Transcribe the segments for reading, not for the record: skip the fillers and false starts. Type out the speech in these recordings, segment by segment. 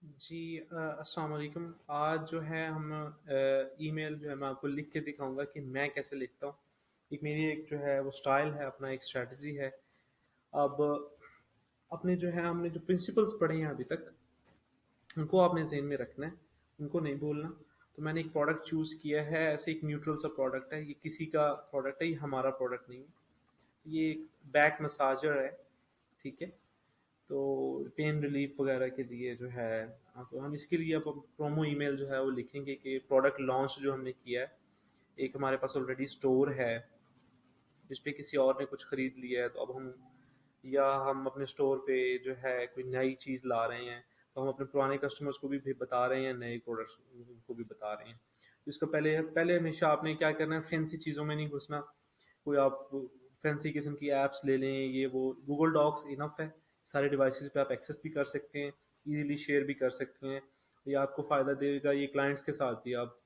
जी अस्सलाम वालेकुम। आज जो है हम ईमेल जो है मैं आपको लिख के दिखाऊंगा कि मैं कैसे लिखता हूँ। एक मेरी एक जो है वो स्टाइल है, अपना एक स्ट्रेटजी है। अब अपने जो है हमने जो प्रिंसिपल्स पढ़े हैं अभी तक, उनको आपने ज़हन में रखना है, उनको नहीं भूलना। तो मैंने एक प्रोडक्ट चूज़ किया है, ऐसे एक न्यूट्रल सा प्रोडक्ट है, ये किसी का प्रोडक्ट है, ये हमारा प्रोडक्ट नहीं है। ये एक बैक मसाजर है, ठीक है। तो पेन रिलीफ वगैरह के लिए जो है, तो हम इसके लिए अब प्रोमो ईमेल जो है वो लिखेंगे कि प्रोडक्ट लॉन्च जो हमने किया है, एक हमारे पास ऑलरेडी स्टोर है जिस पे किसी और ने कुछ खरीद लिया है, तो अब हम या हम अपने स्टोर पे जो है कोई नई चीज़ ला रहे हैं, तो हम अपने पुराने कस्टमर्स को भी बता रहे हैं, नए प्रोडक्ट्स को भी बता रहे हैं। तो इसका पहले पहले हमेशा आपने क्या करना है, फैंसी चीज़ों में नहीं घुसना। कोई आप फैंसी किस्म की ऐप्स ले लें, ये वो गूगल डॉक्स इनफ है। सारे डिवाइसेस पे आप एक्सेस भी कर सकते हैं, इजीली शेयर भी कर सकते हैं। ये आपको फ़ायदा देगा, ये क्लाइंट्स के साथ भी। आप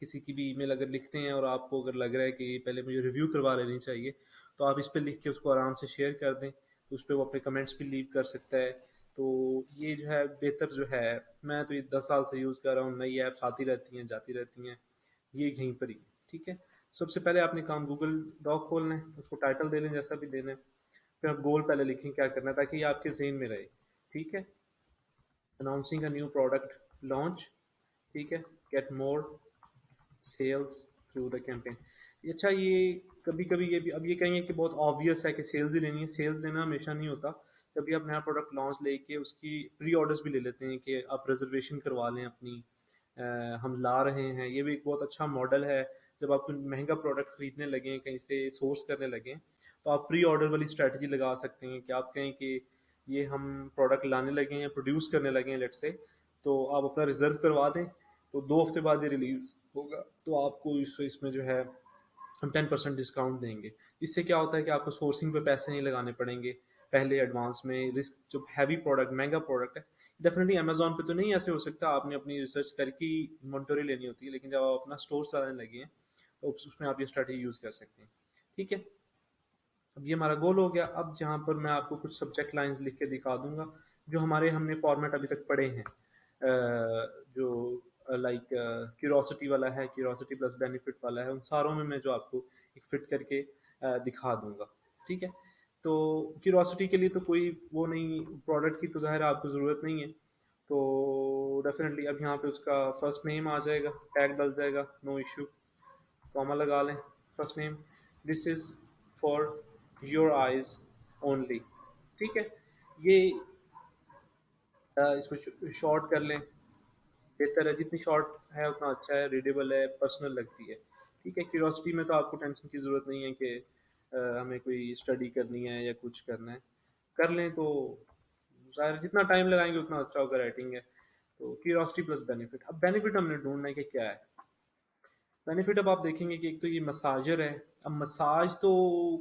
किसी की भी ईमेल अगर लिखते हैं और आपको अगर लग रहा है कि पहले मुझे रिव्यू करवा लेनी चाहिए, तो आप इस पे लिख के उसको आराम से शेयर कर दें, तो उस पे वो अपने कमेंट्स भी लीव कर सकता है। तो ये जो है बेहतर जो है, मैं तो ये 10 साल से यूज़ कर रहा हूँ, नई ऐप्स आती रहती हैं जाती रहती हैं, ये यहीं पर ही है, ठीक है। सबसे पहले आपने काम गूगल डॉक खोलना है, उसको टाइटल दे लें जैसा भी देना है। फिर आप गोल पहले लिखें क्या करना है, ताकि ये आपके जेन में रहे, ठीक है। Announcing a new product launch, ठीक है। Get more sales through the campaign. अच्छा, ये कभी कभी ये भी अब ये कहेंगे कि बहुत ऑब्वियस है कि सेल्स ही लेनी है। सेल्स लेना हमेशा नहीं होता। कभी आप नया प्रोडक्ट लॉन्च लेके उसकी प्री ऑर्डर्स भी ले लेते हैं कि आप रिजर्वेशन करवा लें अपनी। हम ला रहे हैं, ये भी एक बहुत अच्छा मॉडल है। जब आप कोई महंगा प्रोडक्ट खरीदने लगें, कहीं से सोर्स करने लगें, तो आप प्री ऑर्डर वाली स्ट्रैटेजी लगा सकते हैं कि आप कहें कि ये हम प्रोडक्ट लाने लगे हैं, प्रोड्यूस करने लगे हैं लेट्स से, तो आप अपना रिजर्व करवा दें, तो 2 हफ्ते बाद ये रिलीज होगा, तो आपको इसमें जो है हम 10% डिस्काउंट देंगे। इससे क्या होता है कि आपको सोर्सिंग पे पैसे नहीं लगाने पड़ेंगे पहले एडवांस में। रिस्क, जो हैवी प्रोडक्ट महंगा प्रोडक्ट है, डेफिनेटली अमेजोन पे तो नहीं ऐसे हो सकता, आपने अपनी रिसर्च करके इन्वेंटरी लेनी होती है, लेकिन जब आप अपना स्टोर चलाने लगे हैं, तो उसमें आप ये स्ट्रेटेजी यूज़ कर सकते हैं, ठीक है। अब ये हमारा गोल हो गया। अब जहाँ पर मैं आपको कुछ सब्जेक्ट लाइंस लिख के दिखा दूंगा, जो हमारे हमने फॉर्मेट अभी तक पढ़े हैं, जो लाइक क्यूरोसिटी वाला है, क्यूरोसिटी प्लस बेनिफिट वाला है, उन सारों में मैं जो आपको एक फिट करके दिखा दूंगा, ठीक है। तो क्यूरोसिटी के लिए तो कोई वो नहीं, प्रोडक्ट की तो ज़ाहिर है आपको ज़रूरत नहीं है। तो डेफिनेटली अब यहाँ पे उसका फर्स्ट नेम आ जाएगा, टैग डल जाएगा, नो इशू, कॉमा लगा लें। First name, this is for your eyes only, ठीक है। ये इसमें शॉर्ट कर लें, बेहतर है, जितनी शॉर्ट है उतना अच्छा है, रीडेबल है, पर्सनल लगती है, ठीक है। क्यूरियोसिटी में तो आपको टेंशन की ज़रूरत नहीं है कि हमें कोई स्टडी करनी है या कुछ करना है, कर लें तो ज़ाहिर जितना टाइम लगाएंगे उतना अच्छा होगा राइटिंग है। तो क्यूरियोसिटी प्लस बेनिफिट, अब बेनिफिट हमने ढूंढना है कि क्या है। बेनिफिट अब आप देखेंगे कि एक तो ये मसाजर है। अब मसाज तो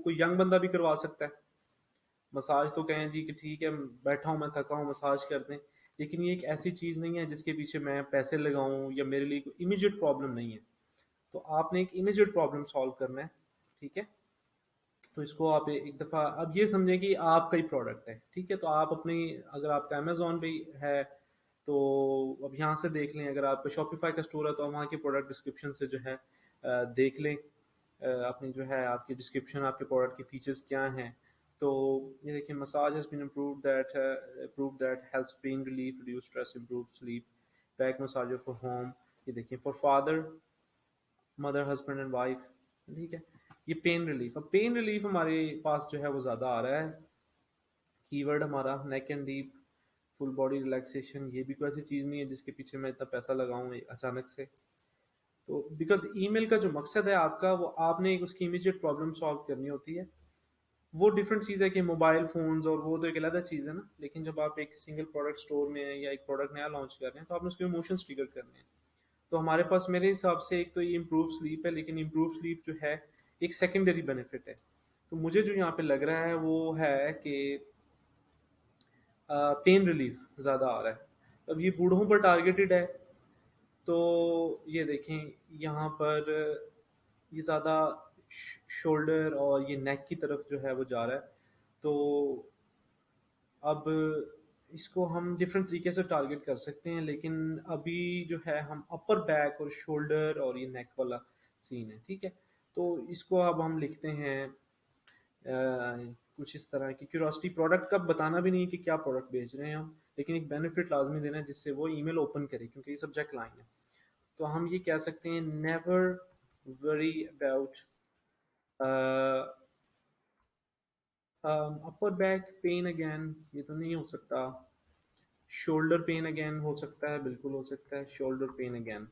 कोई यंग बंदा भी करवा सकता है। मसाज तो कहें जी कि ठीक है, बैठा हूँ मैं, थका हूँ, मसाज कर दें। लेकिन ये एक ऐसी चीज़ नहीं है जिसके पीछे मैं पैसे लगाऊं, या मेरे लिए कोई इमीडिएट प्रॉब्लम नहीं है। तो आपने एक इमीडिएट प्रॉब्लम सॉल्व करना है, ठीक है। तो इसको आप एक दफ़ा अब ये समझें कि आपका ही प्रोडक्ट है, ठीक है। तो आप अपनी, अगर आपका अमेजोन पे है, तो अब यहाँ से देख लें। अगर आपका शॉपिफाई का स्टोर है, तो वहाँ के प्रोडक्ट डिस्क्रिप्शन से जो है देख लें, अपनी जो है आपकी डिस्क्रिप्शन, आपके प्रोडक्ट के फीचर्स क्या हैं। तो ये देखिए, massage has been prove that helps pain relief, reduce stress, improve sleep, back massager for home. ये देखिए, for father, mother, husband and wife, ठीक है। ये पेन रिलीफ, अब पेन रिलीफ हमारे पास जो है वो ज़्यादा आ रहा है। कीवर्ड हमारा neck and deep, full body relaxation, ये भी कोई ऐसी चीज़ नहीं है जिसके पीछे मैं इतना पैसा लगाऊं अचानक से। तो बिकॉज ईमेल का जो मकसद है आपका, वो आपने एक उसकी इमीडिएट प्रॉब्लम सॉल्व करनी होती है। वो डिफरेंट चीज़ है कि मोबाइल फ़ोन्स और वो तो एक अलग चीज़ है ना। लेकिन जब आप एक सिंगल प्रोडक्ट स्टोर में है, या एक प्रोडक्ट नया लॉन्च कर रहे हैं, तो आपने उसके इमोशंस ट्रिगर करने हैं। तो हमारे पास मेरे हिसाब से एक तो ये इम्प्रूव स्लीप है, लेकिन इम्प्रूव स्लीप जो है एक सेकेंडरी बेनिफिट है। तो मुझे जो यहाँ पे लग रहा है वो है कि पेन रिलीफ ज़्यादा आ रहा है। अब ये बूढ़ों पर टारगेटेड है, तो ये देखें यहाँ पर ये ज़्यादा शोल्डर और ये नेक की तरफ जो है वो जा रहा है। तो अब इसको हम डिफरेंट तरीके से टारगेट कर सकते हैं, लेकिन अभी जो है हम अपर बैक और शोल्डर और ये नेक वाला सीन है, ठीक है। तो इसको अब हम लिखते हैं कुछ इस तरह की क्यूरोसिटी, प्रोडक्ट का बताना भी नहीं है कि क्या प्रोडक्ट बेच रहे हैं हम, लेकिन एक बेनिफिट लाजमी देना है जिससे वो ईमेल ओपन करे, क्योंकि ये सब्जेक्ट लाइन है। तो हम ये कह सकते हैं, never worry about upper back pain again, ये तो नहीं हो सकता। शोल्डर पेन अगेन हो सकता है, बिल्कुल हो सकता है शोल्डर पेन अगेन।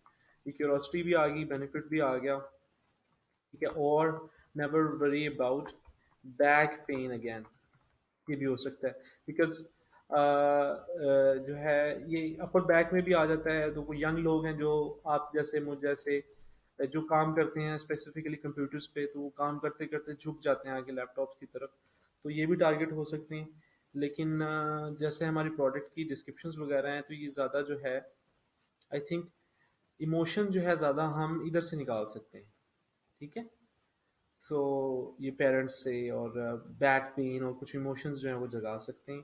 ये क्यूरोसिटी भी आ गई, बेनिफिट भी आ गया, ठीक है। और never worry about back pain again, ये भी हो सकता है, बिकॉज जो है ये अपर बैक में भी आ जाता है। तो कोई यंग लोग हैं जो आप जैसे मुझ जैसे जो काम करते हैं स्पेसिफिकली कंप्यूटर्स पे, तो वो काम करते करते झुक जाते हैं आगे लैपटॉप्स की तरफ, तो ये भी टारगेट हो सकते हैं। लेकिन जैसे हमारी प्रोडक्ट की डिस्क्रिप्शंस वगैरह हैं, तो ये ज़्यादा जो है आई थिंक इमोशन जो है ज़्यादा हम इधर से निकाल सकते हैं, ठीक है। तो ये पेरेंट्स से और बैक पेन और कुछ इमोशंस जो हैं वो जगा सकते हैं।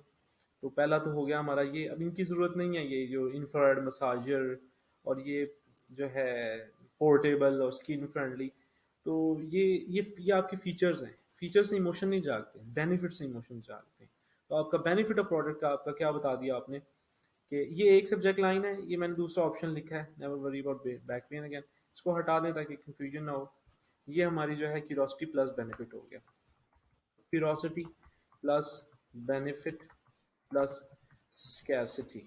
तो पहला तो हो गया हमारा ये, अब इनकी ज़रूरत नहीं है ये जो इंफ्रारेड मसाजर और ये जो है पोर्टेबल और स्किन फ्रेंडली। तो ये आपके फीचर्स हैं, फीचर से इमोशन नहीं जागते, बेनिफिट से इमोशन जागते हैं। तो आपका बेनिफिट ऑफ प्रोडक्ट का आपका क्या बता दिया आपने, कि ये एक सब्जेक्ट लाइन है, ये मैंने दूसरा ऑप्शन लिखा है, never worry about back pain again, इसको हटा दें ताकि कंफ्यूजन ना हो। ये हमारी जो है क्यूरोसिटी प्लस बेनिफिट हो गया। Curiosity plus benefit plus scarcity.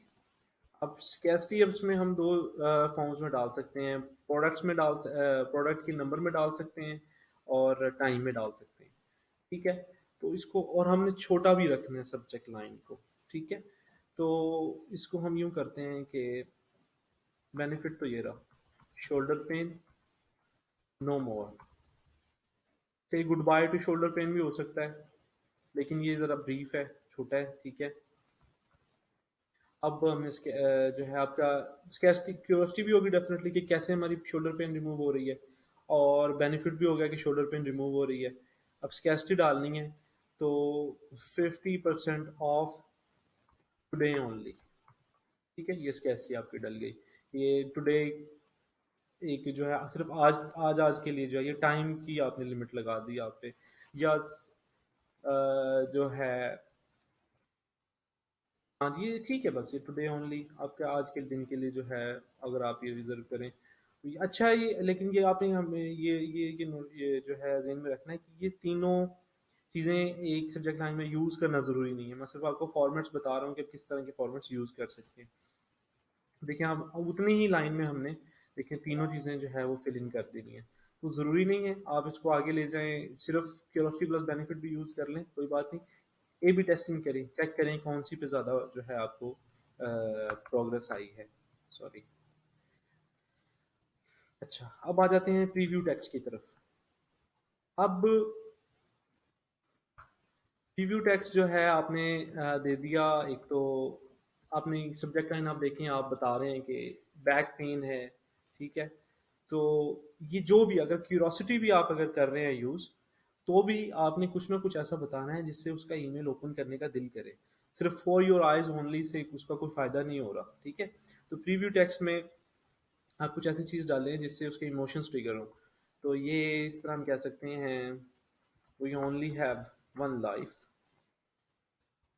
अब स्कैरसिटी, अब इसमें हम दो फॉर्म्स में डाल सकते हैं, प्रोडक्ट्स में डाल प्रोडक्ट के नंबर में डाल सकते हैं और टाइम में डाल सकते हैं, ठीक है। तो इसको और हमने छोटा भी रखना है सब्जेक्ट लाइन को, ठीक है। तो इसको हम यूं करते हैं कि बेनिफिट तो ये रहा, शोल्डर पेन नो मोर, से good by two shoulder pain भी हो सकता है, लेकिन ये ज़रा ब्रीफ है, छोटा है, ठीक है। अब हम इसके जो है आपका स्कैस्टी क्यूरियोसिटी भी होगी डेफिनेटली कि कैसे हमारी शोल्डर पेन रिमूव हो रही है, और बेनिफिट भी हो गया कि शोल्डर पेन रिमूव हो रही है। अब स्कैस्टी डालनी है, तो 50% ऑफ टुडे ओनली, ठीक है। ये स्कैस्टी आपकी डल गई, ये टुडे एक जो है सिर्फ आज आज आज के लिए जो है, ये टाइम की आपने लिमिट लगा दी आप पे, या जो है हाँ जी, ये ठीक है, बस ये टुडे ओनली आपके आज के दिन के लिए जो है, अगर आप ये रिजर्व करें तो ये अच्छा है। ये लेकिन ये आपने हमें ये जो है ज़हन में रखना है कि ये तीनों चीज़ें एक सब्जेक्ट लाइन में यूज़ करना ज़रूरी नहीं है। मैं सिर्फ आपको फॉर्मेट्स बता रहा हूँ कि आप किस तरह के फॉर्मेट्स यूज़ कर सकते हैं। देखिए, अब उतनी ही लाइन में हमने देखिए तीनों चीज़ें जो है वो फिल इन कर देनी है। तो ज़रूरी नहीं है आप इसको आगे ले जाएं, सिर्फ क्यूरोसिटी प्लस बेनिफिट भी यूज़ कर लें, कोई बात नहीं। ए बी टेस्टिंग करें, चेक करें कौन सी पे ज़्यादा जो है आपको प्रोग्रेस आई है। सॉरी। अच्छा, अब आ जाते हैं प्रीव्यू टेक्स्ट की तरफ। अब प्रीव्यू टेक्स्ट जो है आपने दे दिया, एक तो आपने सब्जेक्ट लाइन आप देखें, आप बता रहे हैं कि बैक पेन है, ठीक है। तो ये जो भी अगर क्यूरोसिटी भी आप अगर कर रहे हैं यूज़, तो भी आपने कुछ ना कुछ ऐसा बताना है जिससे उसका ईमेल ओपन करने का दिल करे। सिर्फ for your eyes only say उसका कोई फ़ायदा नहीं हो रहा, ठीक है। तो प्रीव्यू टेक्स्ट में आप कुछ ऐसी चीज़ डालें जिससे उसके इमोशंस ट्रिगर हो। तो ये इस तरह हम कह सकते हैं, we only have one life,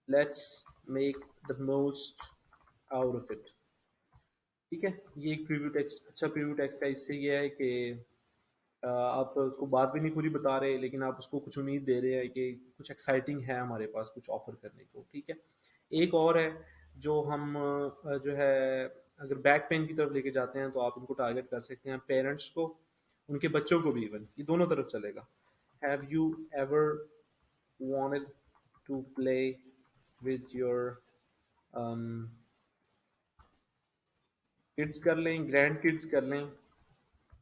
let's make the most out of it, ठीक है। ये एक प्रीव्यू टेक्स्ट, अच्छा प्रीव्यू टेक्स्ट है। इससे ये है कि आप उसको बात भी नहीं पूरी बता रहे, लेकिन आप उसको कुछ उम्मीद दे रहे हैं कि कुछ एक्साइटिंग है हमारे पास कुछ ऑफर करने को, ठीक है। एक और है जो हम जो है अगर बैक पेन की तरफ लेके जाते हैं, तो आप इनको टारगेट कर सकते हैं पेरेंट्स को, उनके बच्चों को भी, इवन ये दोनों तरफ चलेगा। Have you ever wanted to play with your kids कर लें, ग्रैंड किड्स कर लें,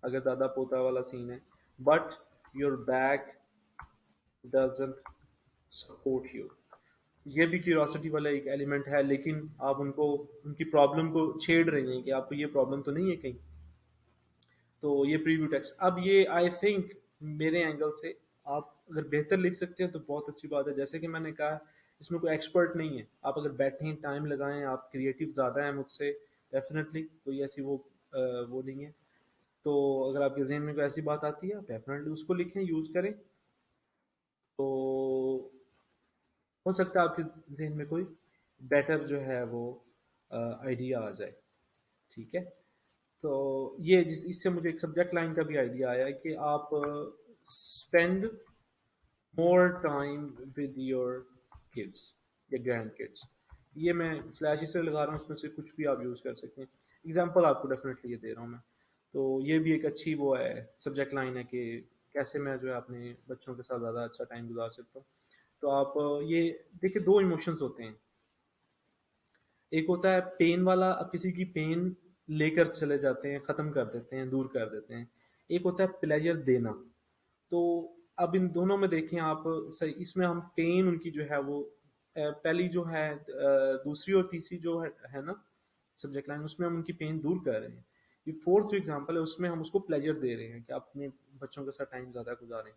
अगर दादा पोता वाला सीन है, but your back doesn't support you. ये भी क्यूरियोसिटी वाला एक एलिमेंट है, लेकिन आप उनको उनकी प्रॉब्लम को छेड़ रहे हैं कि आपको ये प्रॉब्लम तो नहीं है कहीं। तो ये प्रीव्यू टेक्स्ट, अब ये आई थिंक मेरे एंगल से आप अगर बेहतर लिख सकते हैं तो बहुत अच्छी बात है। जैसे कि मैंने कहा इसमें कोई एक्सपर्ट नहीं है। आप अगर बैठें, टाइम लगाएं, आप क्रिएटिव ज़्यादा हैं मुझसे, डेफिनेटली कोई ऐसी वो नहीं है। तो अगर आपके जहन में कोई ऐसी बात आती है, आप डेफिनेटली उसको लिखें, यूज़ करें। तो हो सकता है आपके जहन में कोई बेटर जो है वो आइडिया आ जाए। ठीक है। तो ये जिस इससे मुझे एक सब्जेक्ट लाइन का भी आइडिया आया है कि आप spend more time with your kids या ग्रैंड किड्स। ये मैं स्लैश इससे लगा रहा हूँ, उसमें से कुछ भी आप यूज़ कर सकते हैं। एग्जाम्पल आपको डेफिनेटली ये दे रहा हूँ मैं। तो ये भी एक अच्छी वो है, सब्जेक्ट लाइन है कि कैसे मैं जो है अपने बच्चों के साथ ज़्यादा अच्छा टाइम गुजार सकता हूँ। तो आप ये देखिए, दो इमोशंस होते हैं। एक होता है पेन वाला, अब किसी की पेन लेकर चले जाते हैं, ख़त्म कर देते हैं, दूर कर देते हैं। एक होता है प्लेजर देना। तो अब इन दोनों में देखें आप, सही इसमें हम पेन उनकी जो है वो पहली जो है दूसरी और तीसरी जो है ना सब्जेक्ट लाइन, उसमें हम उनकी पेन दूर कर रहे हैं। ये फोर्थ जो एग्जांपल है उसमें हम उसको प्लेजर दे रहे हैं कि आप अपने बच्चों के साथ टाइम ज़्यादा गुजारें।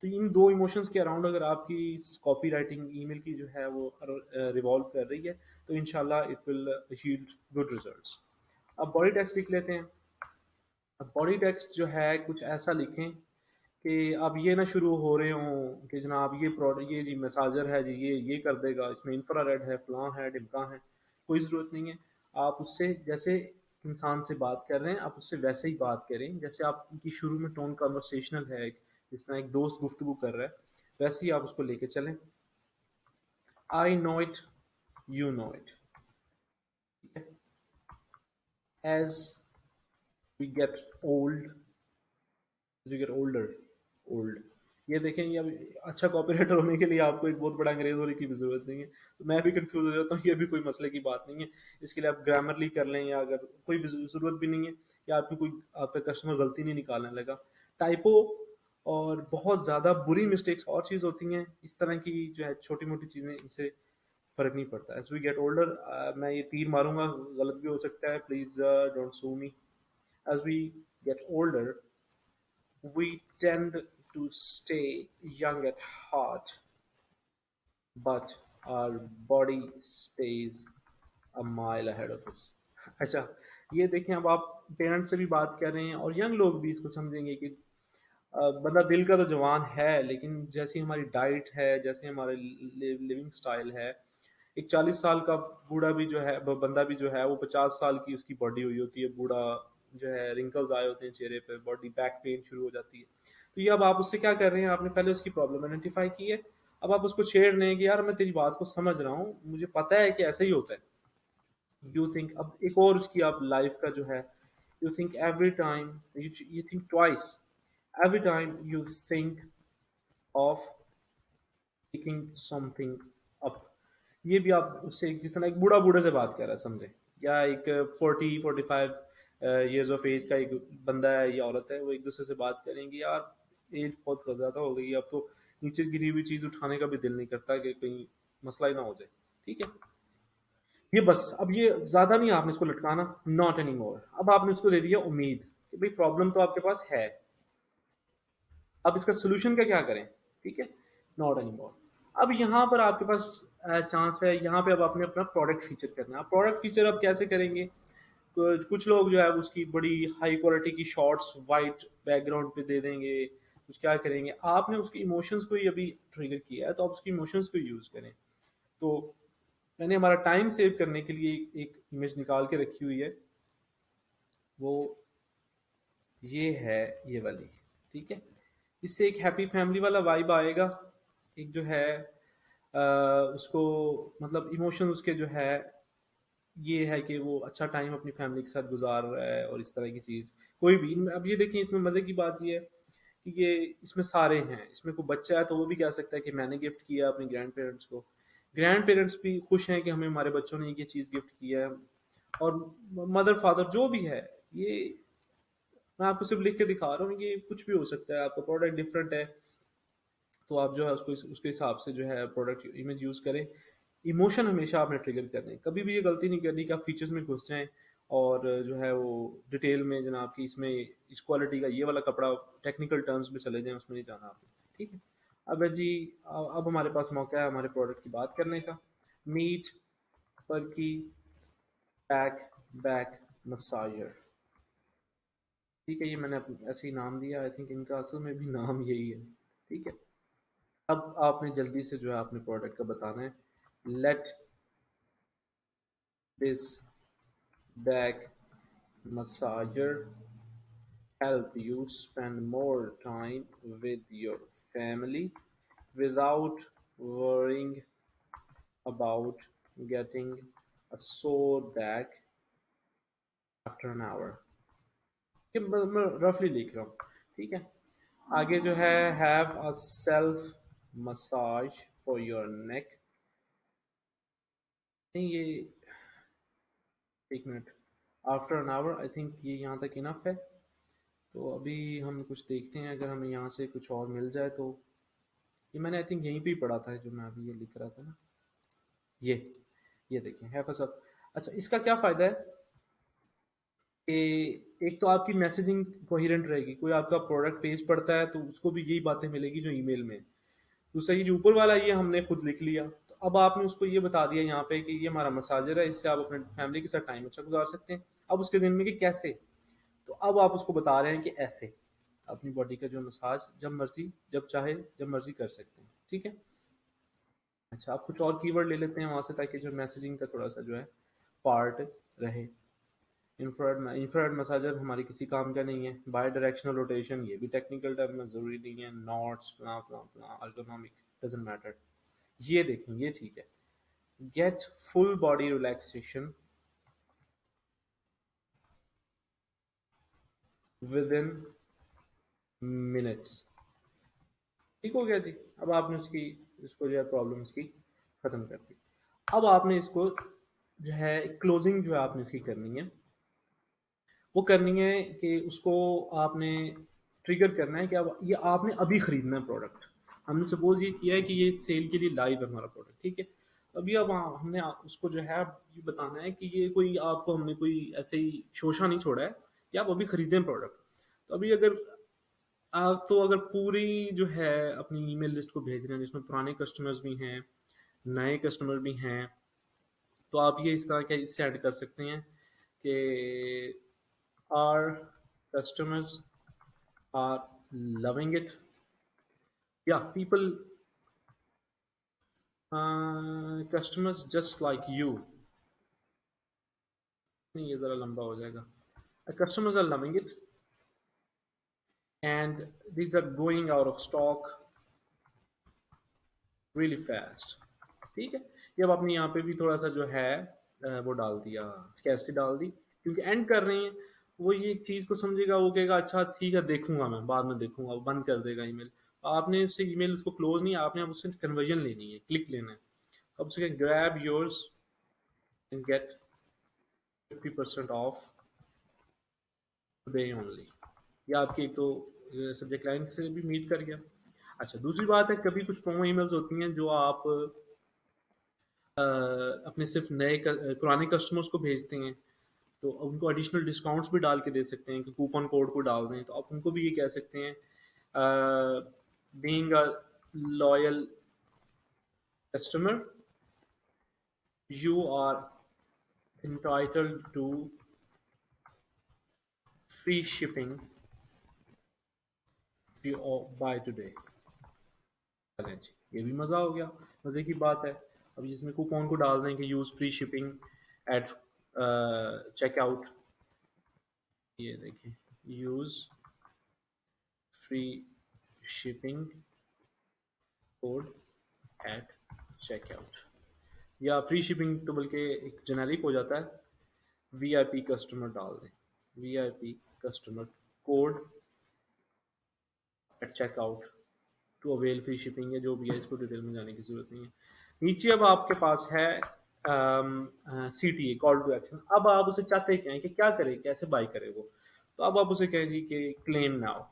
तो इन दो इमोशंस के अराउंड अगर आपकी कॉपी राइटिंग ईमेल की जो है वो रिवॉल्व कर रही है, तो इंशाल्लाह it will yield good results. अब बॉडी टेक्स्ट लिख लेते हैं। अब बॉडी टेक्स्ट जो है कुछ ऐसा लिखें कि अब ये ना शुरू हो रहे हों कि जनाब ये प्रोडक्ट, ये जी मसाजर है जी, ये कर देगा, इसमें इंफ्रारेड है, फलां है, ढिमका है। कोई ज़रूरत नहीं है। आप उससे जैसे इंसान से बात कर रहे हैं, आप उससे वैसे ही बात करें जैसे आपकी शुरू में टोन कन्वर्सेशनल है, जिस तरह एक दोस्त गुफ्तगू कर रहा है, वैसे ही आप उसको लेके चलें। I know it, you know it. As we get old, you get older, old. ये देखें, ये अब अच्छा कॉपीराइटर होने के लिए आपको एक बहुत बड़ा अंग्रेज होने की भी जरूरत नहीं है। तो मैं भी कंफ्यूज हो जाता हूँ, ये भी कोई मसले की बात नहीं है। इसके लिए आप ग्रामरली कर लें, या अगर कोई भी जरूरत भी नहीं है, या आपकी कोई आपका कस्टमर गलती नहीं निकालने लगा। टाइपो और बहुत ज़्यादा बुरी मिस्टेक्स और चीज़ होती हैं, इस तरह की जो है छोटी मोटी चीज़ें, इनसे फ़र्क नहीं पड़ता। एज वी गेट ओल्डर, मैं ये तीर मारूंगा, गलत भी हो सकता है, please don't sue me. As we get older we tend to stay young at heart, but our body stays a mile ahead of us. अच्छा, ये देखें, अब आप पेरेंट्स से भी बात कर रहे हैं और यंग लोग भी इसको समझेंगे कि बंदा दिल का तो जवान है, लेकिन जैसी हमारी डाइट है, जैसे हमारे लिविंग स्टाइल है, एक 40 साल का बूढ़ा भी जो है, बंदा भी जो है, वो 50 साल की उसकी बॉडी हुई होती है, बूढ़ा जो है, रिंकल्स आए होते हैं चेहरे पे, बॉडी बैक पेन शुरू हो जाती है। तो ये अब आप उससे क्या कर रहे हैं, आपने पहले उसकी प्रॉब्लम आइडेंटिफाई की है, अब आप उसको छेड़ रहे हैं कि यार मैं तेरी बात को समझ रहा हूँ, मुझे पता है कि ऐसे ही होता है। यू थिंक, अब एक और उसकी आप लाइफ का जो है, you think every time, you think twice every time you think of picking something up। ये भी आप उससे जिस तरह एक बूढ़ा बूढ़े से बात कर रहा है, समझे, या एक 40-45 ईयर्स ऑफ एज का एक बंदा है या औरत है, वो एक दूसरे से बात करेंगे, यार एज बहुत ज़्यादा हो गई, अब तो नीचे गिरी हुई चीज़ उठाने का भी दिल नहीं करता कि कहीं मसला ही ना हो जाए। ठीक है। ये बस, अब ये ज़्यादा नहीं आपने इसको लटकाना, नॉट एनी मोर। अब आपने उसको दे दिया उम्मीद कि भाई प्रॉब्लम तो आपके पास है, अब इसका सोल्यूशन का क्या करें। ठीक है, नॉट एनी मोर। अब यहाँ पर आपके पास चांस है, यहाँ पे अब आपने अपना प्रोडक्ट फीचर करना है। प्रोडक्ट फीचर अब कैसे करेंगे, कुछ लोग जो है उसकी बड़ी हाई क्वालिटी की शॉर्ट्स वाइट बैकग्राउंड पे दे देंगे। कुछ क्या करेंगे, आपने उसके इमोशंस को ही अभी ट्रिगर किया है, तो आप उसकी इमोशंस को यूज करें। तो मैंने हमारा टाइम सेव करने के लिए एक इमेज निकाल के रखी हुई है, वो ये है, ये वाली। ठीक है, इससे एक हैप्पी फैमिली वाला वाइब आएगा। एक जो है उसको, मतलब इमोशन उसके जो है, ये है कि वो अच्छा टाइम अपनी फैमिली के साथ गुजार रहा है, और इस तरह की चीज़ कोई भी। अब ये देखिए, इसमें मज़े की बात ये है कि ये इसमें सारे हैं, इसमें कोई बच्चा है तो वो भी कह सकता है कि मैंने गिफ्ट किया अपने ग्रैंड पेरेंट्स को। ग्रैंड पेरेंट्स भी खुश हैं कि हमें हमारे बच्चों ने ये चीज़ गिफ्ट किया है। और मदर फादर जो भी है, ये मैं आपको सिर्फ लिख के दिखा रहा हूँ, ये कुछ भी हो सकता है, आपका प्रोडक्ट डिफरेंट है, तो आप जो है उसको उसके हिसाब से जो है प्रोडक्ट इमेज यूज़ करें। इमोशन हमेशा आपने ट्रिगर करने हैं, कभी भी ये गलती नहीं करनी कि आप फीचर्स में घुस जाएं और जो है वो डिटेल में जनाब कि इसमें इस क्वालिटी का ये वाला कपड़ा, टेक्निकल टर्म्स में चले जाएं, उसमें नहीं जाना आपने। ठीक है। अब है जी, अब हमारे पास मौका है हमारे प्रोडक्ट की बात करने का। Meet Perky back back massager. ठीक है, ये मैंने ऐसे ही नाम दिया, आई थिंक इनका असल में भी नाम यही है। ठीक है, अब आपने जल्दी से जो है अपने प्रोडक्ट का बताना है। Let this back massager help you spend more time with your family without worrying about getting a sore back after an hour। ये मैं रफली लिख रहा हूँ। ठीक है, आगे जो है have a self massage for your neck. नहीं, ये एक minute, after an hour, I think ये यहाँ तक इनफ है। तो अभी हम कुछ देखते हैं, अगर हमें यहाँ से कुछ और मिल जाए तो। ये मैंने आई थिंक यहीं पे ही पढ़ा था जो मैं अभी ये लिख रहा था ना। ये ये देखिए है सब। अच्छा, इसका क्या फ़ायदा है कि एक तो आपकी मैसेजिंग कोहेरेंट रहेगी, कोई आपका प्रोडक्ट पेज पड़ता है तो उसको भी यही बातें मिलेगी जो ईमेल में। दूसरा, ये जो ऊपर वाला ये हमने खुद लिख लिया, तो अब आपने उसको ये बता दिया यहाँ पे कि ये हमारा मसाजर है, इससे आप अपने फैमिली के साथ टाइम अच्छा गुजार सकते हैं। अब उसके ज़हन में कि कैसे, तो अब आप उसको बता रहे हैं कि ऐसे अपनी बॉडी का जो मसाज जब मर्जी जब चाहे जब मर्जी कर सकते हैं। ठीक है। अच्छा, आप कुछ और कीवर्ड ले लेते हैं वहाँ से, ताकि जो मैसेजिंग का थोड़ा सा जो है पार्ट रहे। इंफ्रारेड मसाजर हमारे किसी काम का नहीं है। बाई डायरेक्शनल रोटेशन, ये भी टेक्निकल टर्म में ज़रूरी नहीं है। नॉट्स फला फला फला अर्गोनॉमिक, डजंट मैटर। ये देखें, ये ठीक है। Get full body relaxation with in minutes. ठीक हो गया जी। अब आपने उसकी, इसको जो है प्रॉब्लम इसकी ख़त्म कर दी। अब आपने इसको जो है क्लोजिंग जो है आपने इसकी करनी है। वो करनी है कि उसको आपने ट्रिगर करना है कि अब ये आपने अभी ख़रीदना है प्रोडक्ट। हमने सपोज ये किया है कि ये सेल के लिए लाइव है हमारा प्रोडक्ट। ठीक है, अभी अब हमने उसको जो है ये बताना है कि ये कोई आपको, हमने कोई ऐसे ही शोशा नहीं छोड़ा है कि आप अभी ख़रीदें प्रोडक्ट। तो अभी अगर आप, तो अगर पूरी जो है अपनी ईमेल लिस्ट को भेज रहे हैं जिसमें पुराने कस्टमर्स भी हैं, नए कस्टमर भी हैं, तो आप ये इस तरह के इससे ऐड कर सकते हैं कि are customers are loving it, या people customers just like you. नहीं, ये ज़रा लंबा हो जाएगा। Customers are loving it and these are going out of stock really fast. ठीक है, ये अब आपने यहाँ पे भी थोड़ा सा जो है वो डाल दिया, स्कैर्सिटी डाल दी, क्योंकि एंड कर रहे हैं। वो ये एक चीज़ को समझेगा, वो कहेगा अच्छा ठीक है देखूंगा, मैं बाद में देखूंगा, वो बंद कर देगा ईमेल। आपने उससे ईमेल उसको क्लोज नहीं, आपने अब उससे कन्वर्जन लेनी है, क्लिक लेना है। अब उसके grab yours and get 50% off today only. या आपकी एक तो सब्जेक्ट लाइन से भी मीट कर गया। अच्छा, दूसरी बात है, कभी कुछ प्रोमो ईमेल्स होती हैं जो आप अपने सिर्फ नए पुराने कस्टमर्स को भेजते हैं, तो उनको एडिशनल डिस्काउंट्स भी डाल के दे सकते हैं कि कूपन कोड को डाल दें। तो आप उनको भी ये कह सकते हैं, being a loyal customer you are entitled to free shipping by today। चलें जी, ये भी मज़ा हो गया, मज़े की बात है। अब जिसमें कूपन को डाल दें कि use free shipping at checkout. ये देखिए, use free shipping code at checkout. या फ्री शिपिंग तो बल्कि एक जेनेरिक हो जाता है, वीआईपी कस्टमर डाल दें, VIP customer code at checkout to avail free shipping, है जो भी है, इसको डिटेल में जाने की जरूरत नहीं है। नीचे अब आपके पास है CTA, कॉल टू एक्शन। अब आप उसे चाहते क्या है कि क्या करे, कैसे बाय करे वो। तो अब आप उसे कहें जी कि claim now.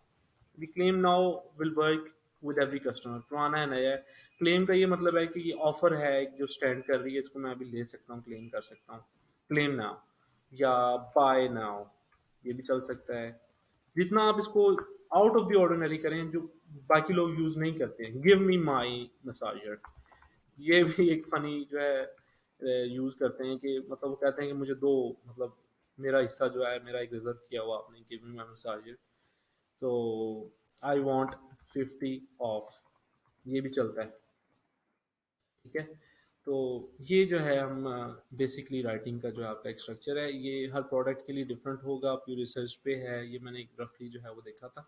Claim now will work with every customer, पुराना है नया है। क्लेम का ये मतलब है कि ये ऑफर है जो स्टैंड कर रही है, इसको मैं अभी ले सकता हूँ, क्लेम कर सकता हूँ। क्लेम नाउ या बाय नाउ, ये भी चल सकता है। जितना आप इसको आउट ऑफ द ऑर्डिनरी करें, जो बाकी लोग यूज़ नहीं करते हैं। गिव मी माई मसाजर, ये भी एक फ़नी जो है यूज़ करते हैं कि मतलब वो कहते हैं कि मुझे दो, मतलब मेरा हिस्सा जो है मेरा एक रिज़र्व किया हुआ आपने, गिव मी माई मसाजर। तो आई वांट 50 ऑफ, ये भी चलता है। ठीक है। तो ये जो है हम बेसिकली राइटिंग का जो है आपका एक स्ट्रक्चर है, ये हर प्रोडक्ट के लिए डिफरेंट होगा, आपकी रिसर्च पे है, ये मैंने एक रफली जो है वो देखा था।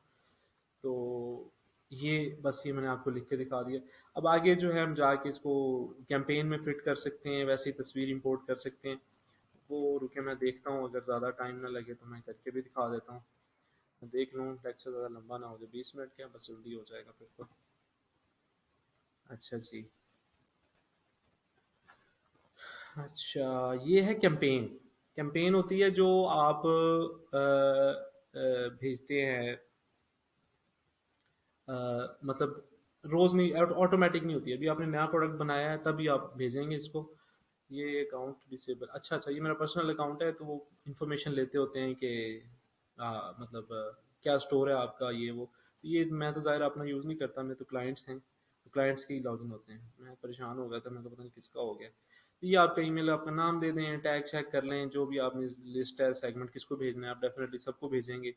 तो ये बस ये मैंने आपको लिख के दिखा दिया। अब आगे जो है हम जाके इसको कैंपेन में फिट कर सकते हैं, वैसे ही तस्वीर इंपोर्ट कर सकते हैं। वो रुके मैं देखता हूँ, अगर ज़्यादा टाइम ना लगे तो मैं करके भी दिखा देता हूँ। मैं देख लूँ लेक्चर ज़्यादा लंबा ना हो जाए, 20 मिनट क्या, बस जल्दी हो जाएगा फिर तो। अच्छा जी। अच्छा, ये है कैंपेन। कैंपेन होती है जो आप भेजते हैं, मतलब रोज़ नहीं, ऑटोमेटिक नहीं होती है। अभी आपने नया प्रोडक्ट बनाया है तभी आप भेजेंगे इसको। ये अकाउंट डिसेबल, अच्छा अच्छा, ये मेरा पर्सनल अकाउंट है, तो वो इन्फॉर्मेशन लेते होते हैं कि मतलब क्या स्टोर है आपका, ये वो। ये मैं तो ज़ाहिर अपना यूज़ नहीं करता, मैं तो क्लाइंट्स हैं, तो क्लाइंट्स के ही लॉगिन होते हैं। मैं परेशान हो गया था, मैं तो पता नहीं किसका हो गया। तो ये आपका ईमेल, आपका नाम दे दें, टैग शैग कर लें, जो भी आपने लिस्ट है, सेगमेंट किसको भेजना है, आप डेफिनेटली सबको भेजेंगे।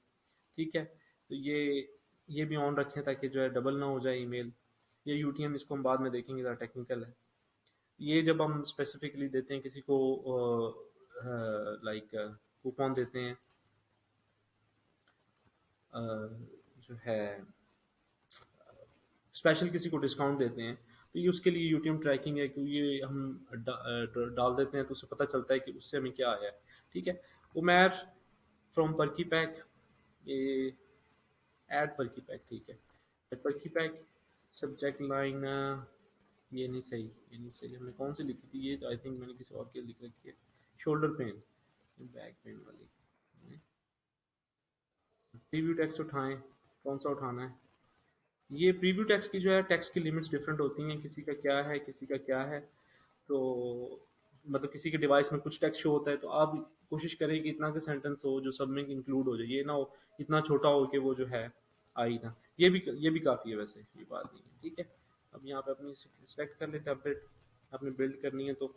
ठीक है। तो ये भी ऑन रखें ताकि जो है डबल ना हो जाए ईमेल। ये यूटीएम, इसको हम बाद में देखेंगे, ज़रा टेक्निकल है। ये जब हम स्पेसिफिकली देते हैं किसी को, लाइक कूपन देते हैं, अ, जो है स्पेशल किसी को डिस्काउंट देते हैं, तो ये उसके लिए यूटीएम ट्रैकिंग है, क्योंकि ये हम डाल देते हैं तो उसे पता चलता है कि उससे हमें क्या आया है। ठीक है। उमैर फ्रॉम पर्की पैक, ये ऐड पर्की पैक, ठीक है। Add perky pack, subject line, ये नहीं सही, ये नहीं सही, हमने कौन सी लिखी थी, ये तो आई थिंक मैंने किसी और की लिख रखी है। शोल्डर पेन, बैक पेन वाली। प्रीव्यू टेक्स्ट उठाएं, कौन सा उठाना है? ये प्रीव्यू टेक्स्ट की जो है, टेक्स्ट की लिमिट्स डिफरेंट होती हैं, किसी का क्या है, किसी का क्या है। तो मतलब किसी के डिवाइस में कुछ टेक्स्ट शो होता है, तो आप कोशिश करें कि इतना का सेंटेंस हो जो सब में इंक्लूड हो जाए, ये ना हो इतना छोटा हो कि वो जो है आई ना। ये भी काफ़ी है वैसे, ये बात नहीं है। ठीक है। अब यहाँ पे अपनी सेलेक्ट कर ले टेम्पलेट, आपने बिल्ड करनी है तो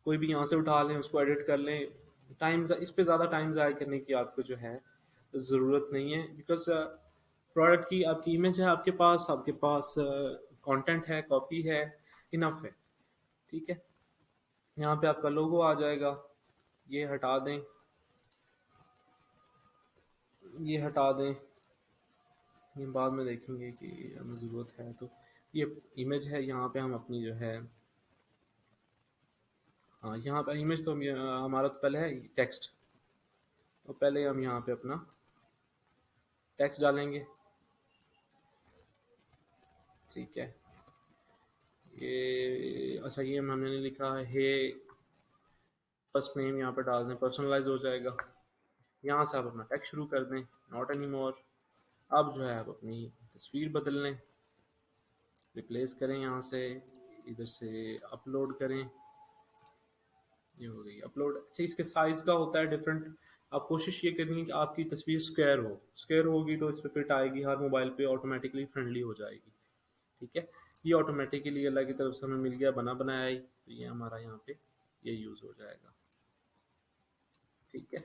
कोई भी यहाँ से उठा लें, उसको एडिट कर लें। टाइम इस पे ज़्यादा टाइम ज़ाया करने की आपको जो है ज़रूरत नहीं है, बिकॉज प्रोडक्ट की आपकी इमेज है आपके पास कंटेंट है, कॉपी है, इनफ है। ठीक है। यहाँ पे आपका लोगो आ जाएगा, ये हटा दें, ये हटा दें, ये बाद में देखेंगे कि हमें ज़रूरत है तो। ये इमेज है, यहाँ पे हम अपनी जो है, हाँ यहाँ पे इमेज तो हमारा तो पहले है टेक्स्ट, तो पहले हम यहाँ पे अपना टेक्स्ट डालेंगे। ठीक है। ये अच्छा, ये हमने लिखा है फर्स्ट नेम, यहाँ पे डाल दें, पर्सनलाइज हो जाएगा। यहाँ से आप अपना टेक्स्ट शुरू कर दें, नॉट एनी मोर। अब जो है आप अपनी तस्वीर बदल लें, रिप्लेस करें, यहाँ से इधर से अपलोड करें, ये हो गई अपलोड। अच्छा, इसके साइज़ का होता है डिफरेंट, आप कोशिश ये करनी है कि आपकी तस्वीर स्क्वायर हो, स्क्वायर होगी तो इस पर फिट आएगी, हर मोबाइल पे ऑटोमेटिकली फ्रेंडली हो जाएगी। ठीक है। ये ऑटोमेटिकली अल्लाह की तरफ से हमें मिल गया, बना बनाया ही, तो ये हमारा यहाँ पे ये यूज़ हो जाएगा। ठीक है।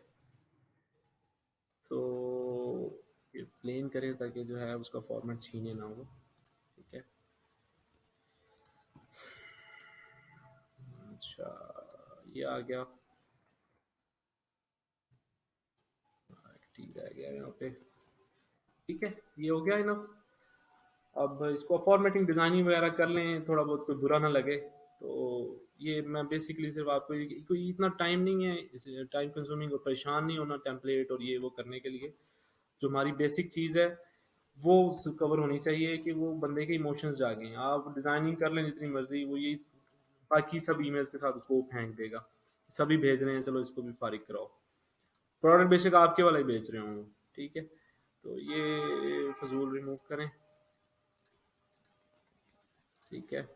तो ये प्लेन करें ताकि जो है उसका फॉर्मेट छीने ना हो। ठीक है। अच्छा, ये आ गया, ठीक रह गया यहाँ पे। ठीक है, ये हो गया इनफ। अब इसको फॉर्मेटिंग डिज़ाइनिंग वगैरह कर लें, थोड़ा बहुत कोई बुरा ना लगे। तो ये मैं बेसिकली सिर्फ आपको कोई इतना टाइम नहीं है, टाइम कंज्यूमिंग, और परेशान नहीं होना टेम्पलेट और ये वो करने के लिए। जो हमारी बेसिक चीज़ है वो कवर होनी चाहिए कि वो बंदे के इमोशंस जागें। आप डिज़ाइनिंग कर लें जितनी मर्जी, वो यही बाकी सब ईमेल्स के साथ उसको फेंक देगा, सभी भेज रहे हैं, चलो इसको भी फारिग कराओ। प्रोडक्ट बेशक आपके वाला ही बेच रहे हों। ठीक है। तो ये फजूल रिमूव करें। ठीक है।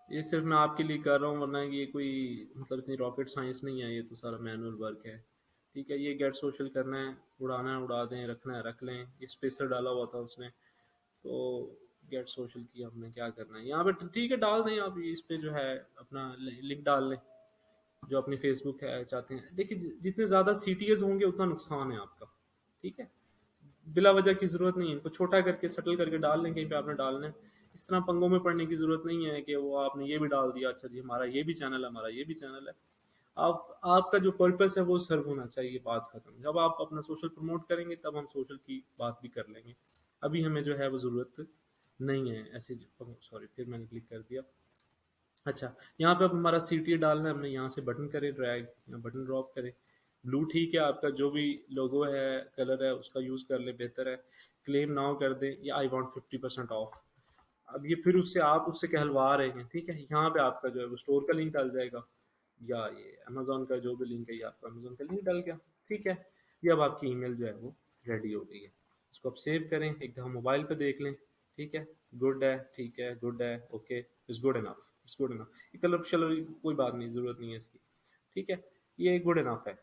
ये सिर्फ मैं आपके लिए कर रहा हूँ, वरना ये कोई मतलब इतनी रॉकेट साइंस नहीं है, ये तो सारा मैनुअल वर्क है। ठीक है, ये गेट सोशल करना है, उड़ाना है उड़ा दें, रखना है रख लें। ये स्पेसर डाला हुआ था उसने, तो गेट सोशल की हमने क्या करना है यहाँ पे, ठीक है डाल दें आप। इस पे जो है अपना लिंक डाल लें, जो अपनी फेसबुक है चाहते हैं। देखिए जितने ज़्यादा सीटीएस होंगे उतना नुकसान है आपका। ठीक है, बिला वजह की ज़रूरत नहीं है, इनको छोटा करके सटल करके डाल लें कहीं पे आपने डालना है। इस तरह पंगों में पड़ने की ज़रूरत नहीं है कि वो आपने ये भी डाल दिया, अच्छा जी हमारा ये भी चैनल है, हमारा ये भी चैनल है। आप आपका जो पर्पस है वो सर्व होना चाहिए, बात खत्म। जब आप अपना सोशल प्रमोट करेंगे तब हम सोशल की बात भी कर लेंगे। अभी हमें जो है वो ज़रूरत नहीं है ऐसे। सॉरी, फिर मैंने क्लिक कर दिया। अच्छा, यहाँ पे अब हमारा सीटी डालना है हमने, यहाँ से बटन करें ड्रैग या बटन ड्रॉप करें। ब्लू ठीक है, आपका जो भी लोगो है कलर है उसका यूज़ कर ले, बेहतर है। क्लेम नाउ कर दें या आई वांट 50% ऑफ। अब ये फिर उससे आप उससे कहलवा रहे हैं, ठीक है। यहाँ पे आपका जो है वो स्टोर का लिंक डल जाएगा, या ये अमेजोन का जो भी लिंक है, ये आपका अमेजोन का लिंक डल गया। ठीक है, ये अब आपकी ईमेल जो है वो रेडी हो गई है। इसको आप सेव करें, एक दफ़ा मोबाइल पे देख लें। ठीक है, गुड है, ठीक है, गुड है, okay, it's good enough, it's good enough. ये कलर शलर कोई बात नहीं, ज़रूरत नहीं है इसकी। ठीक है, ये गुड इनफ है।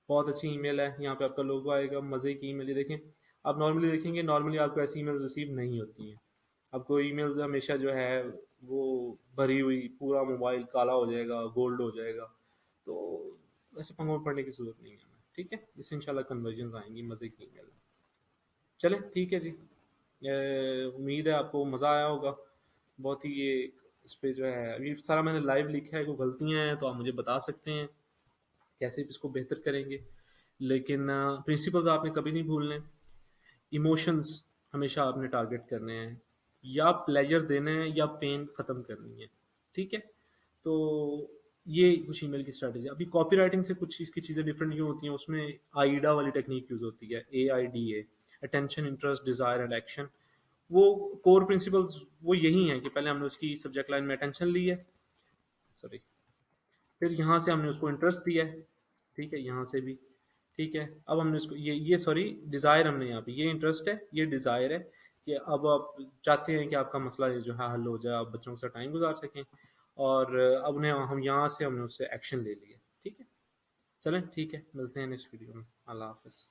बहुत अच्छी ईमेल है, यहाँ पे आपका लोगो आएगा, मज़े की ईमेल। ये देखें, आप नॉर्मली देखेंगे, नॉर्मली आपको ऐसी ईमेल्स रिसीव नहीं होती हैं। आपको ईमेल्स हमेशा जो है वो भरी हुई, पूरा मोबाइल काला हो जाएगा, गोल्ड हो जाएगा। तो वैसे पंगों में पड़ने की ज़रूरत नहीं है हमें। ठीक है, इससे इंशाल्लाह कन्वर्जन आएंगी, मज़े की ईमेल। चलें ठीक है जी, उम्मीद है आपको मज़ा आया होगा बहुत ही। ये इस पे जो है अभी सारा मैंने लाइव लिखा है, कोई गलतियाँ हैं तो आप मुझे बता सकते हैं, कैसे इसको बेहतर करेंगे। लेकिन प्रिंसिपल्स आपने कभी नहीं भूलने। इमोशंस हमेशा आपने टारगेट करने हैं, या प्लेजर देना है या पेन ख़त्म करनी है। ठीक है, तो ये कुछ ईमेल की स्ट्रैटेजी। अभी कॉपी राइटिंग से कुछ इसकी चीज़ें डिफरेंट क्यों होती हैं, उसमें आईडा वाली टेक्निक यूज़ होती है, AIDA, attention, interest, desire and action. वो कोर प्रिंसिपल्स वो यही हैं कि पहले हमने उसकी सब्जेक्ट लाइन में अटेंशन ली है, सॉरी, फिर यहाँ से हमने उसको इंटरेस्ट दिया है। ठीक है, यहाँ से भी। ठीक है, अब हमने इसको ये सॉरी, डिज़ायर हमने यहाँ पे, ये इंटरेस्ट है, ये डिज़ायर है कि अब आप चाहते हैं कि आपका मसला ये जो है हल हो जाए, आप बच्चों के साथ टाइम गुजार सकें। और अब ने हम यहाँ से हमने उससे एक्शन ले लिया। ठीक है, चलें ठीक है, मिलते हैं नेक्स्ट वीडियो में। अल्लाह हाफ़िज़।